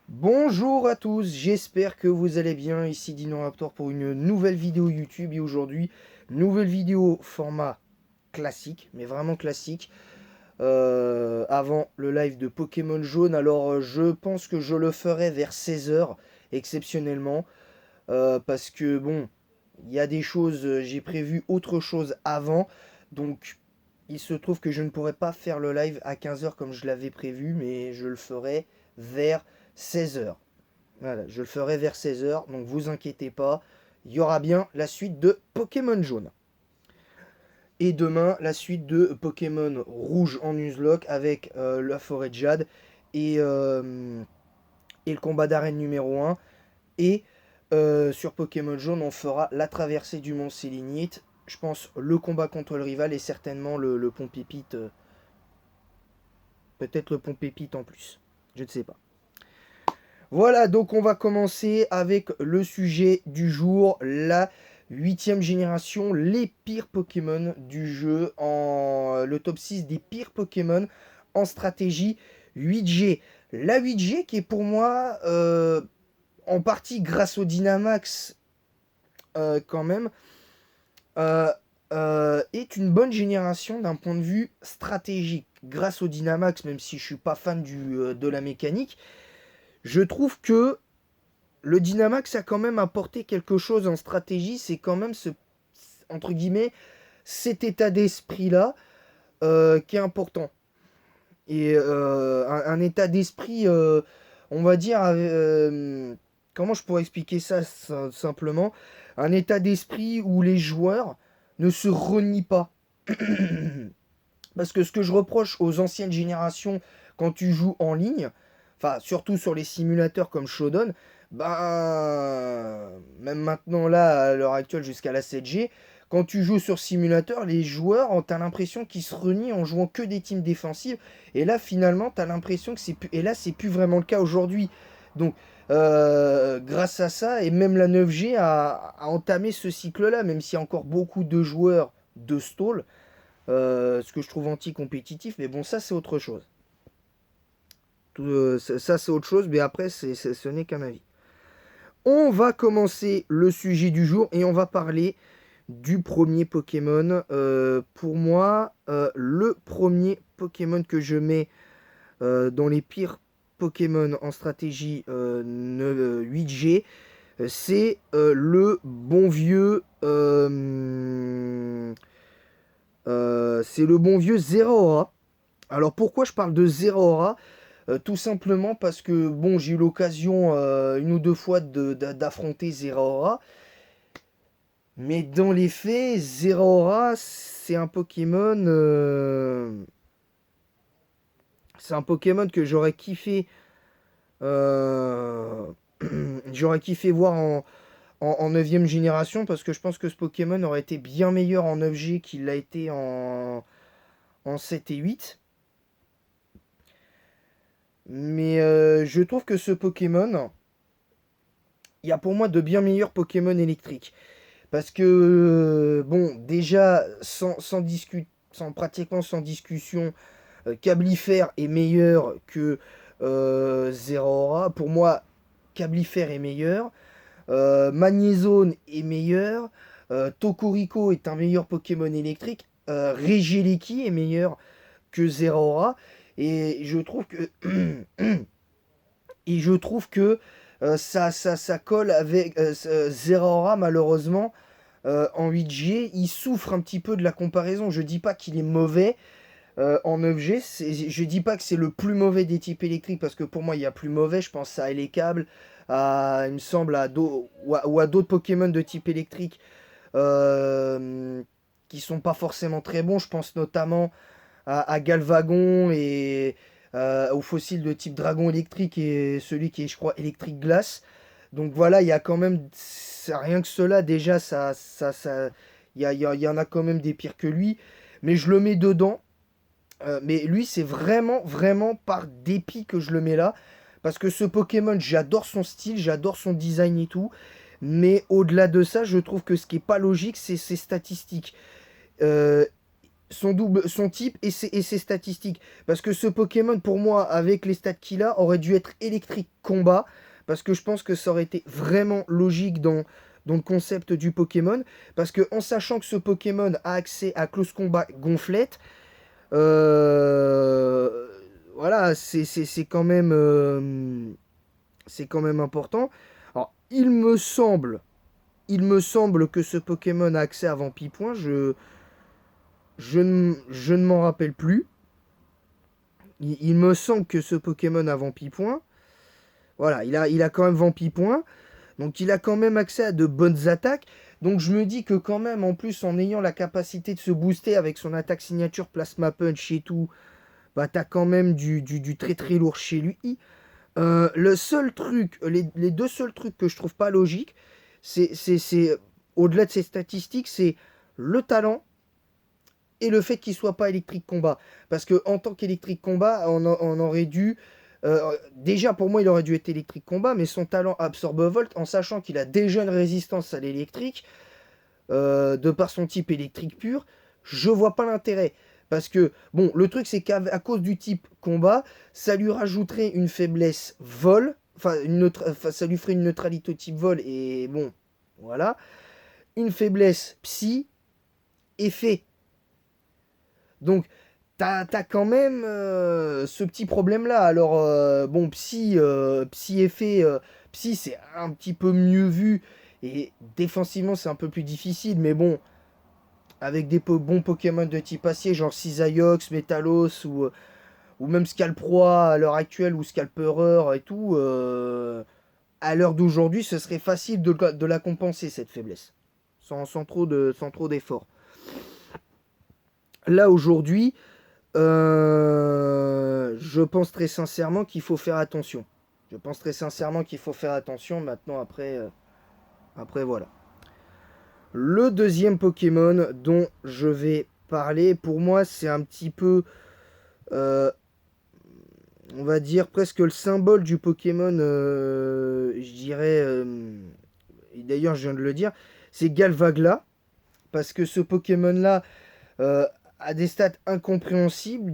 Bonjour à tous, j'espère que vous allez bien, ici DinoRaptor pour une nouvelle vidéo YouTube et aujourd'hui, nouvelle vidéo format classique, mais vraiment classique, avant le live de Pokémon Jaune. Alors je pense que je le ferai vers 16 h exceptionnellement, parce que bon, il y a des choses, j'ai prévu autre chose avant, donc il se trouve que je ne pourrai pas faire le live à 15 h comme je l'avais prévu, mais je le ferai vers 16 h. Voilà, je le ferai vers 16 h, donc vous inquiétez pas, il y aura bien la suite de Pokémon Jaune. Et demain, la suite de Pokémon Rouge en Nuzlocke avec la forêt de Jade et le combat d'arène numéro 1. Et sur Pokémon Jaune, on fera la traversée du mont Sélénite. Je pense le combat contre le rival et certainement le pont Pépite. Peut-être le pont Pépite en plus. Je ne sais pas. Voilà, donc on va commencer avec le sujet du jour, la 8ème génération, les pires Pokémon du jeu, le top 6 des pires Pokémon en stratégie 8G. La 8G qui est pour moi, en partie grâce au Dynamax quand même, euh, est une bonne génération d'un point de vue stratégique. Grâce au Dynamax, même si je suis pas fan de la mécanique, je trouve que le Dynamax a quand même apporté quelque chose en stratégie, c'est quand même entre guillemets, cet état d'esprit-là qui est important. Et un état d'esprit, on va dire, comment je pourrais expliquer ça simplement? Un état d'esprit où les joueurs ne se renient pas. Parce que ce que je reproche aux anciennes générations quand tu joues en ligne, enfin surtout sur les simulateurs comme Shodown, ben même maintenant là à l'heure actuelle jusqu'à la 7G, quand tu joues sur simulateur, les joueurs ont l'impression qu'ils se renient en jouant que des teams défensives et là finalement tu as l'impression que c'est plus et là c'est plus vraiment le cas aujourd'hui. Donc grâce à ça et même la 9G a entamé ce cycle-là, même s'il y a encore beaucoup de joueurs de stall, ce que je trouve anti-compétitif, mais bon, ça c'est autre chose. Ça c'est autre chose, mais après ce n'est qu'un avis. On va commencer le sujet du jour et on va parler du premier Pokémon. Pour moi, le premier Pokémon que je mets dans les pires Pokémon en stratégie 8G, c'est le bon vieux... c'est le bon vieux Zeraora. Alors pourquoi je parle de Zeraora? Tout simplement parce que bon, j'ai eu l'occasion une ou deux fois d'affronter Zeraora. Mais dans les faits, Zeraora, c'est un Pokémon. C'est un Pokémon que j'aurais kiffé. euh, J'aurais kiffé voir en 9ème génération. Parce que je pense que ce Pokémon aurait été bien meilleur en 9G qu'il l'a été en 7 et 8. Mais je trouve que ce Pokémon, il y a pour moi de bien meilleurs Pokémon électriques. Parce que, bon, déjà, pratiquement sans discussion, Cablifère est meilleur que Zeraora. Pour moi, Cablifère est meilleur. Magnézone est meilleur. Tokorico est un meilleur Pokémon électrique. Regieleki est meilleur que Zeraora. Et je trouve que Et je trouve que ça colle avec Zeraora, malheureusement, en 8G. Il souffre un petit peu de la comparaison. Je dis pas qu'il est mauvais en 9G. Je dis pas que c'est le plus mauvais des types électriques, parce que pour moi, il y a plus mauvais. Je pense à Elekable, il me semble, ou à d'autres Pokémon de type électrique euh, qui sont pas forcément très bons. Je pense notamment à Galvagon et aux fossiles de type dragon électrique et celui qui est, je crois, électrique glace. Donc voilà, il y a quand même, rien que cela, déjà, il y en a quand même des pires que lui. Mais je le mets dedans. Mais lui, c'est vraiment, vraiment par dépit que je le mets là. Parce que ce Pokémon, j'adore son style, j'adore son design et tout. Mais au-delà de ça, je trouve que ce qui est pas logique, c'est ses statistiques. Euh, son type et ses statistiques. Parce que ce Pokémon, pour moi, avec les stats qu'il a, aurait dû être électrique combat. Parce que je pense que ça aurait été vraiment logique dans le concept du Pokémon. Parce que en sachant que ce Pokémon a accès à Close Combat Gonflette, euh, voilà, c'est quand même important. Alors, il me semble que ce Pokémon a accès à Vampipoint. Je ne m'en rappelle plus. Il me semble que ce Pokémon a Vampipoint. Voilà, il a quand même Vampipoint. Donc il a quand même accès à de bonnes attaques. Donc je me dis que quand même, en plus, en ayant la capacité de se booster avec son attaque signature, Plasma Punch et tout, bah t'as quand même du très très lourd chez lui. Le seul truc, les deux seuls trucs que je trouve pas logique, c'est au-delà de ses statistiques, c'est le talent et le fait qu'il soit pas électrique combat. Parce que en tant qu'électrique combat, on aurait dû. Déjà pour moi, il aurait dû être électrique combat, mais son talent absorbe volt, en sachant qu'il a déjà une résistance à l'électrique, de par son type électrique pur, je vois pas l'intérêt. Parce que, bon, le truc c'est qu'à cause du type combat, ça lui rajouterait une faiblesse vol, enfin, ça lui ferait une neutralité au type vol, et bon, voilà. Une faiblesse psy, effet. Donc, t'as quand même ce petit problème-là. Alors, bon, Psy effet, Psy, c'est un petit peu mieux vu. Et défensivement, c'est un peu plus difficile. Mais bon, avec des bons Pokémon de type acier, genre Cisaiox, Metalos ou même Scalproie à l'heure actuelle, ou Scalpeureur et tout, à l'heure d'aujourd'hui, ce serait facile de la compenser, cette faiblesse. Sans trop d'efforts. Là, aujourd'hui, je pense très sincèrement qu'il faut faire attention. Je pense très sincèrement qu'il faut faire attention. Maintenant, après voilà. Le deuxième Pokémon dont je vais parler, pour moi, c'est un petit peu, euh, on va dire, presque le symbole du Pokémon, je dirais, et d'ailleurs, je viens de le dire, c'est Galvagla. Parce que ce Pokémon-là, euh, a des stats incompréhensibles,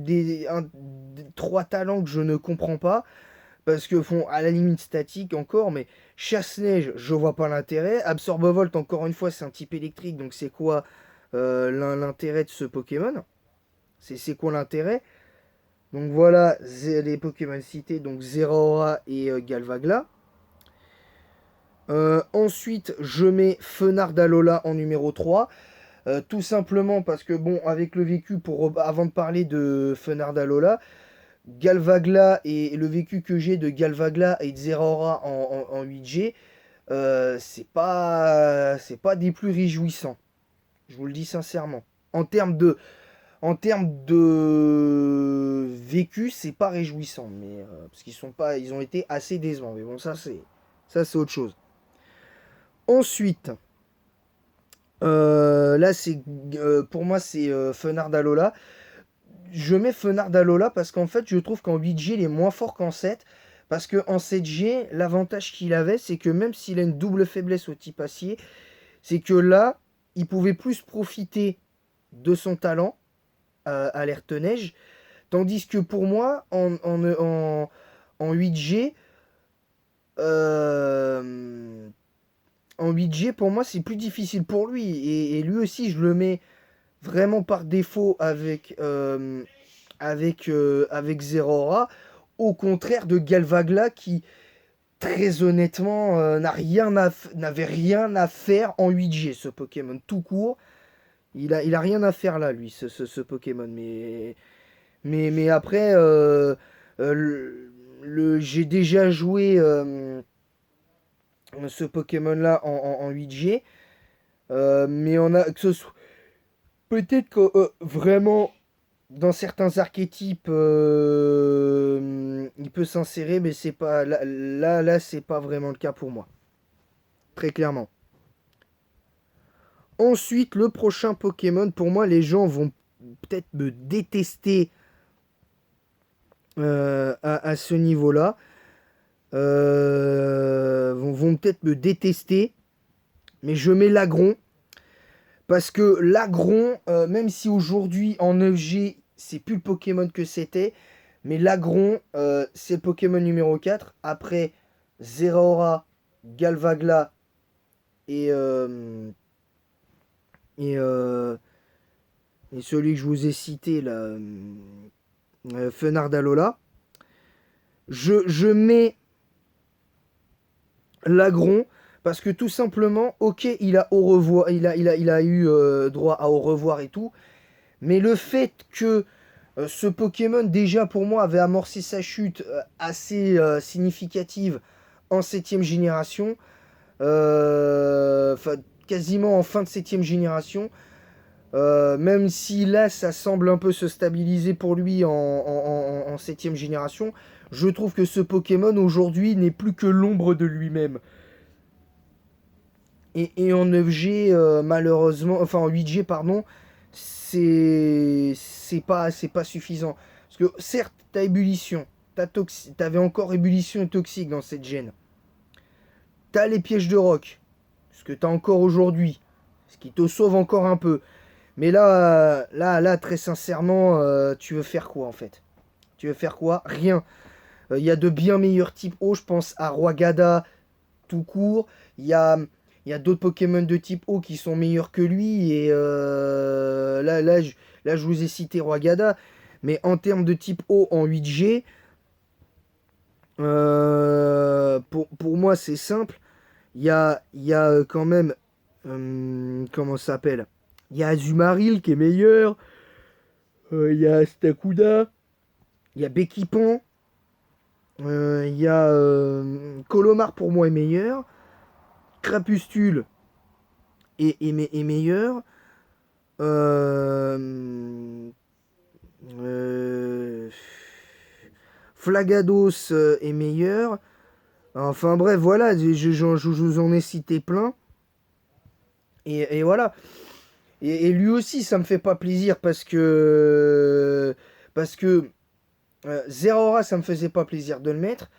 trois talents que je ne comprends pas, parce que font à la limite statique encore, mais Chasse-Neige, je vois pas l'intérêt. Absorbe-Volt, encore une fois, c'est un type électrique, donc c'est quoi l'intérêt de ce Pokémon? C'est quoi l'intérêt? Donc voilà les Pokémon cités, donc Zeraora et Galvagla. Ensuite, je mets Fenardalola en numéro 3. Tout simplement parce que, bon, avec le vécu, avant de parler de Fenardalola, Galvagla et le vécu que j'ai de Galvagla et de Zeraora en 8G, c'est pas des plus réjouissants. Je vous le dis sincèrement. En termes de, en termes de vécu, c'est pas réjouissant. Mais, parce ils ont été assez décevants. Mais bon, ça c'est autre chose. Ensuite, là, pour moi, c'est Fenardalola. Je mets Fenardalola parce qu'en fait, je trouve qu'en 8G, il est moins fort qu'en 7. Parce qu'en 7G, l'avantage qu'il avait, c'est que même s'il a une double faiblesse au type acier, c'est que là, il pouvait plus profiter de son talent à l'air neige. Tandis que pour moi, en 8G, en 8G, pour moi, c'est plus difficile pour lui. Et lui aussi, je le mets vraiment par défaut avec Zeraora, au contraire de Galvagla qui, très honnêtement, n'avait rien à faire en 8G, ce Pokémon, tout court. Il a rien à faire là, lui, ce Pokémon. Mais après, j'ai déjà joué ce Pokémon-là en 8G. Mais on a que ce soit peut-être que vraiment dans certains archétypes il peut s'insérer, mais c'est pas là c'est pas vraiment le cas pour moi, très clairement. Ensuite, le prochain Pokémon, pour moi, les gens vont peut-être me détester à ce niveau-là. Vont peut-être me détester, mais je mets l'Agron. Parce que l'Agron, même si aujourd'hui en 9G, c'est plus le Pokémon que c'était, mais l'Agron, c'est le Pokémon numéro 4. Après Zeraora, Galvagla et, et, euh, et celui que je vous ai cité, là, Fenardalola. Je mets l'Agron parce que tout simplement, ok, il a au revoir, il a eu droit à au revoir et tout, mais le fait que ce Pokémon, déjà pour moi, avait amorcé sa chute assez significative en septième génération, enfin quasiment en fin de septième génération, même si là ça semble un peu se stabiliser pour lui en septième génération, je trouve que ce Pokémon aujourd'hui n'est plus que l'ombre de lui-même. Et en 9G, malheureusement, enfin en 8G, pardon, c'est pas suffisant. Parce que certes, t'as ébullition, t'avais encore ébullition et toxique dans cette gène. T'as les pièges de roc, ce que t'as encore aujourd'hui, ce qui te sauve encore un peu. Mais là, très sincèrement, tu veux faire quoi en fait? Tu veux faire quoi? Rien. Il y a de bien meilleurs types eau, je pense à Roigada tout court. Il y a, il y a d'autres Pokémon de type eau qui sont meilleurs que lui. Et là, je vous ai cité Roigada. Mais en termes de type eau en 8G, pour moi, c'est simple. Il y a quand même. Comment ça s'appelle? Il y a Azumarill qui est meilleur. Il y a Stakuda. Il y a Bekipon. Il y a Colomar pour moi est meilleur. Crapustule est meilleur. Euh, euh, Flagados est meilleur. Enfin bref, voilà, je vous en ai cité plein. Et voilà. Et lui aussi, ça me fait pas plaisir parce que. Parce que Zeraora, ça me faisait pas plaisir de le mettre.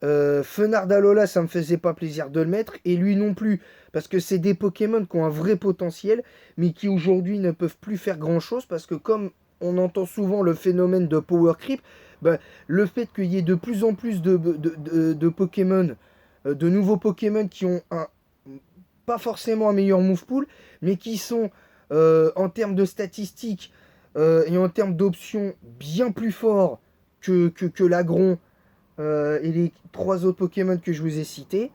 Fenardalola, ça me faisait pas plaisir de le mettre. Et lui non plus. Parce que c'est des Pokémon qui ont un vrai potentiel, mais qui aujourd'hui ne peuvent plus faire grand chose. Parce que comme on entend souvent le phénomène de power creep, bah, le fait qu'il y ait de plus en plus de Pokémon, de nouveaux Pokémon qui ont pas forcément un meilleur move pool, mais qui sont en termes de statistiques et en termes d'options bien plus forts que l'Agron et les trois autres Pokémon que je vous ai cités.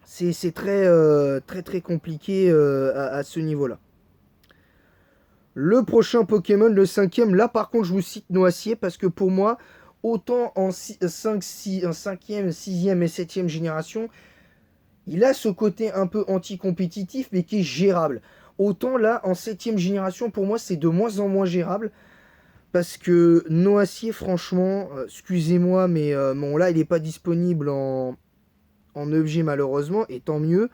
C'est très, très compliqué à ce niveau-là. Le prochain Pokémon, le cinquième, là par contre je vous cite Noacier parce que pour moi, autant en 5, 6, 5e, 6e et 7e génération, il a ce côté un peu anti-compétitif mais qui est gérable. Autant là, en 7e génération, pour moi, c'est de moins en moins gérable. Parce que Noacier, franchement, excusez-moi, mais bon, là, il n'est pas disponible en 9G malheureusement, et tant mieux.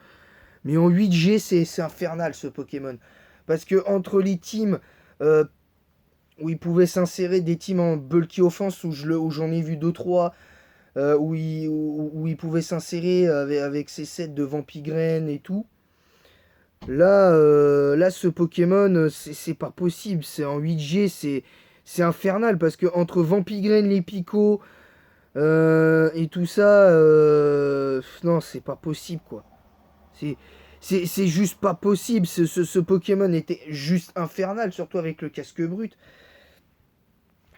Mais en 8G, c'est infernal ce Pokémon. Parce que entre les teams euh, où il pouvait s'insérer, des teams en bulky offense où j'en ai vu 2-3, où il pouvait s'insérer avec ses sets de Vampigraine et tout. Là, ce Pokémon, c'est pas possible. C'est en 8G, c'est infernal parce que entre Vampigraine, les picots et tout ça, non, c'est pas possible quoi. C'est c'est juste pas possible. Ce Pokémon était juste infernal, surtout avec le casque brut.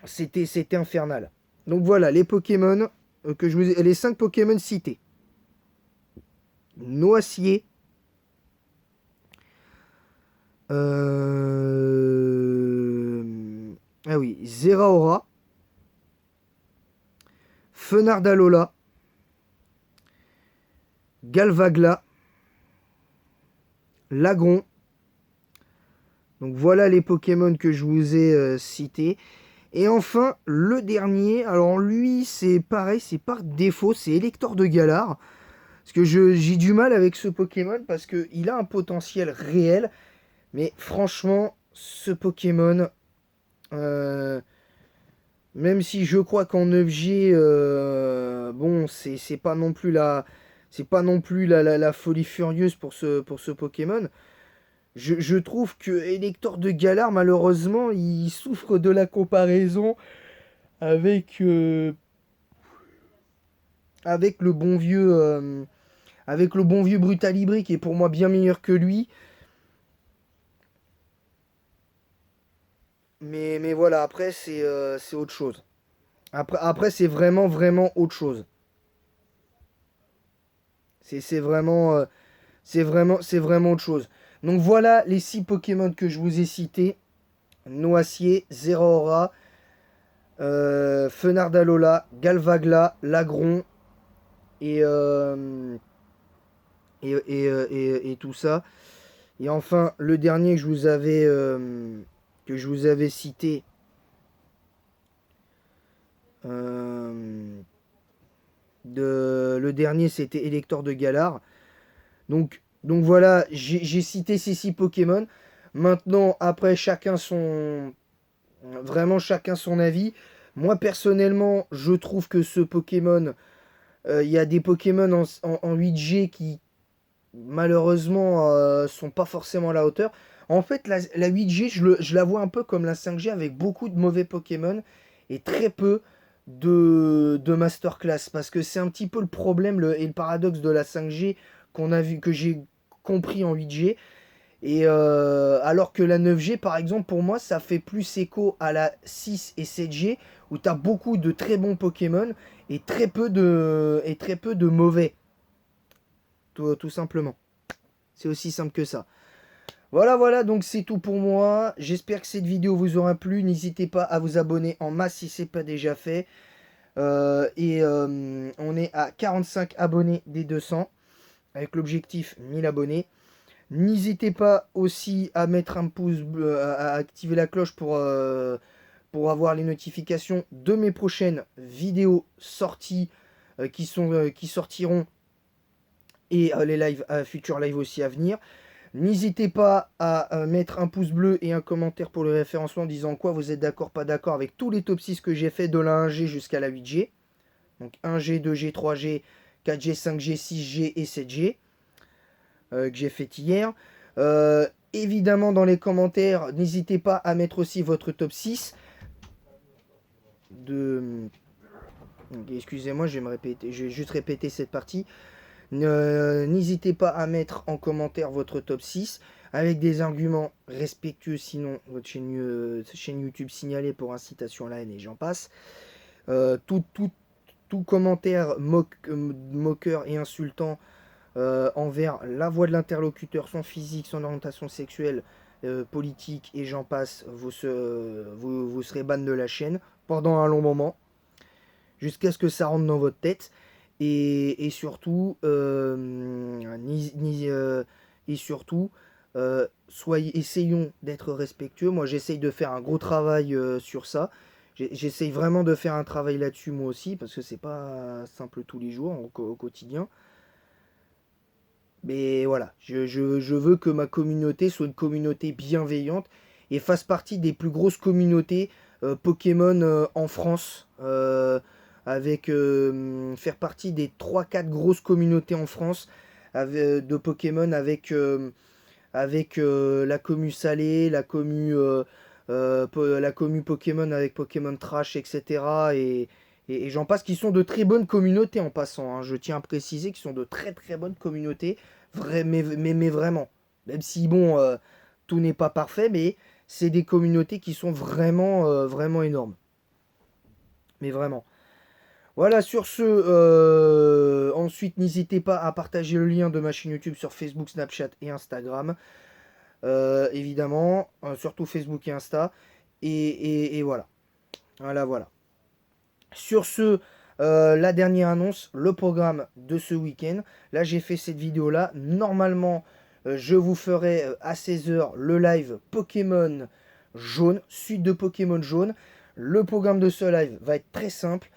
C'était infernal. Donc voilà, les Pokémon que je vous ai, les 5 Pokémon cités. Noacier. Ah oui, Zeraora. Fenardalola. Galvagla. Lagron. Donc voilà les Pokémon que je vous ai cités. Et enfin, le dernier, alors lui c'est pareil, c'est par défaut, c'est Elector de Galar. Parce que j'ai du mal avec ce Pokémon parce qu'il a un potentiel réel. Mais franchement, ce Pokémon, euh, même si je crois qu'en 9G, bon, c'est pas non plus la, c'est pas non plus la folie furieuse pour ce Pokémon. Je trouve que Elector de Galar, malheureusement, il souffre de la comparaison avec, avec le bon vieux, avec le bon vieux Brutalibri, qui est pour moi bien meilleur que lui. Mais voilà, après, c'est autre chose. Après c'est vraiment, vraiment autre chose. C'est vraiment, c'est vraiment autre chose. Donc voilà les 6 Pokémon que je vous ai cités. Noacier, Zeraora, Fenardalola, Galvagla, Lagron et, et tout ça. Et enfin, le dernier que je vous avais cité, le dernier c'était Elector de Galar. Donc voilà, j'ai cité ces 6 Pokémon. Maintenant, après, vraiment chacun son avis. Moi, personnellement, je trouve que ce Pokémon, il y a des Pokémon en 8G qui, malheureusement, sont pas forcément à la hauteur. En fait, la 8G, je la vois un peu comme la 5G avec beaucoup de mauvais Pokémon et très peu de masterclass. Parce que c'est un petit peu le problème et le paradoxe de la 5G qu'on a vu, que j'ai compris en 8G. Et alors que la 9G, par exemple, pour moi, ça fait plus écho à la 6 et 7G, où tu as beaucoup de très bons Pokémon et très peu de mauvais, tout simplement. C'est aussi simple que ça. Voilà, voilà, donc c'est tout pour moi. J'espère que cette vidéo vous aura plu. N'hésitez pas à vous abonner en masse si ce n'est pas déjà fait. On est à 45 abonnés des 200, avec l'objectif 1000 abonnés. N'hésitez pas aussi à mettre un pouce bleu, à activer la cloche pour avoir les notifications de mes prochaines vidéos sorties qui sortiront et les lives, futurs lives aussi à venir. N'hésitez pas à mettre un pouce bleu et un commentaire pour le référencement disant quoi vous êtes d'accord, pas d'accord avec tous les top 6 que j'ai fait de la 1G jusqu'à la 8G. Donc 1G, 2G, 3G, 4G, 5G, 6G et 7G que j'ai fait hier. Évidemment, dans les commentaires, n'hésitez pas à mettre aussi votre top 6 de... Excusez-moi, je vais juste répéter cette partie. N'hésitez pas à mettre en commentaire votre top 6 avec des arguments respectueux, sinon votre chaîne YouTube signalée pour incitation à la haine et j'en passe. Tout commentaire moqueur et insultant envers la voix de l'interlocuteur, son physique, son orientation sexuelle, politique et j'en passe, vous serez ban de la chaîne pendant un long moment, jusqu'à ce que ça rentre dans votre tête. Et surtout, essayons d'être respectueux. Moi, j'essaye de faire un gros travail sur ça. J'essaye vraiment de faire un travail là-dessus moi aussi, parce que c'est pas simple tous les jours au quotidien. Mais voilà, je veux que ma communauté soit une communauté bienveillante et fasse partie des plus grosses communautés Pokémon en France. Faire partie des 3-4 grosses communautés en France de Pokémon avec la commu salée, la commu Pokémon avec Pokémon Trash, etc. Et j'en passe, qui sont de très bonnes communautés en passant, hein. Je tiens à préciser qu'ils sont de très très bonnes communautés, mais vraiment. Même si, bon, tout n'est pas parfait, mais c'est des communautés qui sont vraiment, vraiment énormes. Mais vraiment. Voilà, sur ce, ensuite, n'hésitez pas à partager le lien de ma chaîne YouTube sur Facebook, Snapchat et Instagram. Évidemment, surtout Facebook et Insta. Et voilà. Voilà. Sur ce, la dernière annonce, le programme de ce week-end. Là, j'ai fait cette vidéo-là. Normalement, je vous ferai à 16h le live Pokémon jaune, suite de Pokémon jaune. Le programme de ce live va être très simple.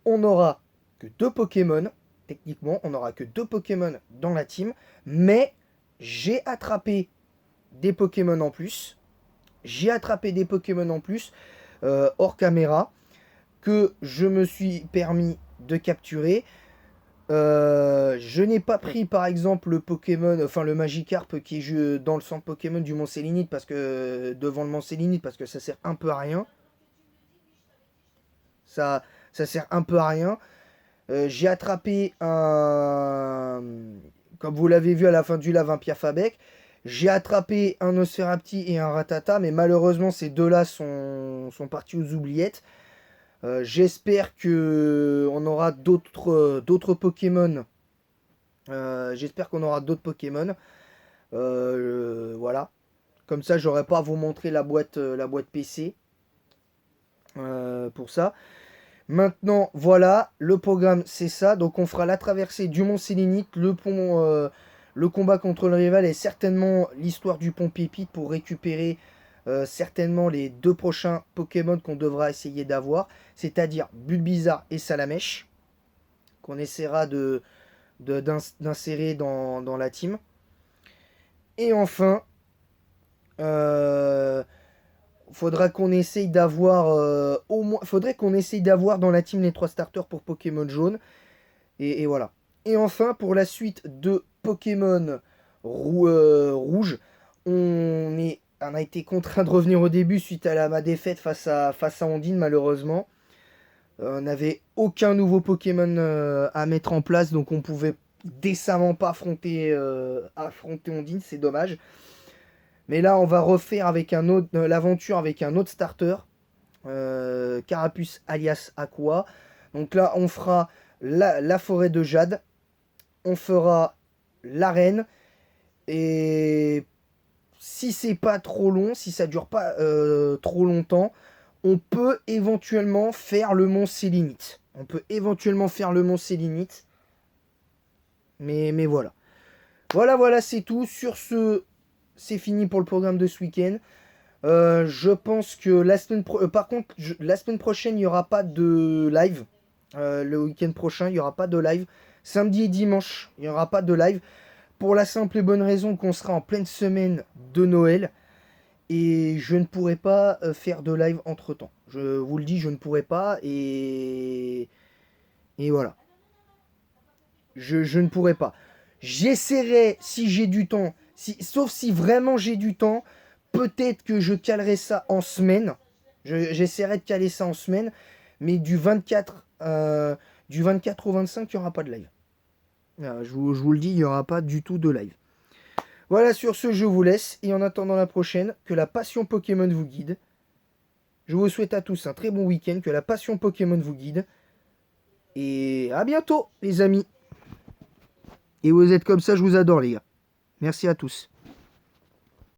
On n'aura que 2 Pokémon. Techniquement, on n'aura que 2 Pokémon dans la team. Mais j'ai attrapé des Pokémon en plus. Hors caméra que je me suis permis de capturer. Je n'ai pas pris par exemple le Pokémon, enfin le Magikarp qui est dans le centre Pokémon du Mont Sélénite parce que devant le Mont Sélénite parce que ça sert un peu à rien. Ça sert un peu à rien. J'ai attrapé un, comme vous l'avez vu à la fin du live, un Pierre Fabec. J'ai attrapé un Nosferapti et un Ratata, mais malheureusement ces deux-là sont partis aux oubliettes. J'espère que on aura d'autres Pokémon. J'espère qu'on aura d'autres Pokémon. Voilà. Comme ça, j'aurai pas à vous montrer la boîte PC pour ça. Maintenant, voilà, le programme c'est ça. Donc on fera la traversée du Mont Sélénite, le pont, le combat contre le rival et certainement l'histoire du pont Pépite pour récupérer certainement les deux prochains Pokémon qu'on devra essayer d'avoir, c'est-à-dire Bulbizarre et Salamèche, qu'on essaiera d'insérer dans la team. Et enfin, faudra qu'on essaye d'avoir faudrait qu'on essaye d'avoir dans la team les 3 starters pour Pokémon jaune. Et voilà. Et enfin, pour la suite de Pokémon rouge, on a été contraint de revenir au début suite à ma défaite face à Ondine, malheureusement. On n'avait aucun nouveau Pokémon à mettre en place, donc on pouvait décemment pas affronter Ondine, c'est dommage. Mais là, on va refaire avec l'aventure avec un autre starter, Carapuce alias Aqua. Donc là, on fera la forêt de Jade, on fera l'arène, et si c'est pas trop long, si ça dure pas trop longtemps, on peut éventuellement faire le Mont Sélénite. On peut éventuellement faire le Mont Sélénite. Mais voilà. Voilà, c'est tout. Sur ce, c'est fini pour le programme de ce week-end. Je pense que par contre, la semaine prochaine, il n'y aura pas de live. Le week-end prochain, il n'y aura pas de live. Samedi et dimanche, il n'y aura pas de live. Pour la simple et bonne raison qu'on sera en pleine semaine de Noël. Et je ne pourrai pas faire de live entre temps. Je vous le dis, je ne pourrai pas. Et voilà. Je ne pourrai pas. J'essaierai, si j'ai du temps, sauf si vraiment j'ai du temps, peut-être que je calerai ça en semaine. J'essaierai de caler ça en semaine. Mais du 24 au 25, il n'y aura pas de live. Je vous le dis, il n'y aura pas du tout de live. Voilà, sur ce, je vous laisse. Et en attendant la prochaine, que la passion Pokémon vous guide. Je vous souhaite à tous un très bon week-end. Que la passion Pokémon vous guide. Et à bientôt, les amis. Et vous êtes comme ça, je vous adore, les gars. Merci à tous.